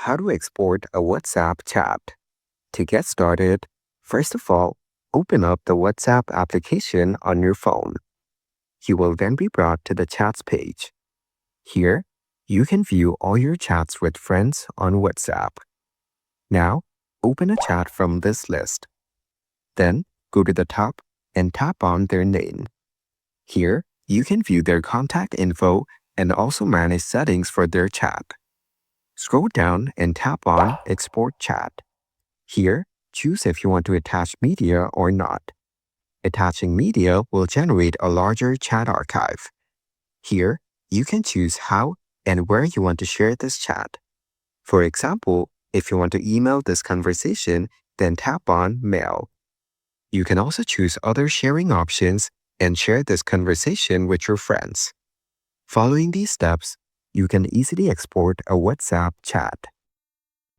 how to export a WhatsApp chat. To get started, first of all, open up the WhatsApp application on your phone. You will then be brought to the chats page. Here, you can view all your chats with friends on WhatsApp. Now, open a chat from this list. Then, go to the top and tap on their name. Here, you can view their contact info and also manage settings for their chat. Scroll down and tap on Export Chat. Here, choose if you want to attach media or not. Attaching media will generate a larger chat archive. Here, you can choose how and where you want to share this chat. For example, if you want to email this conversation, then tap on Mail. You can also choose other sharing options and share this conversation with your friends. Following these steps, you can easily export a WhatsApp chat.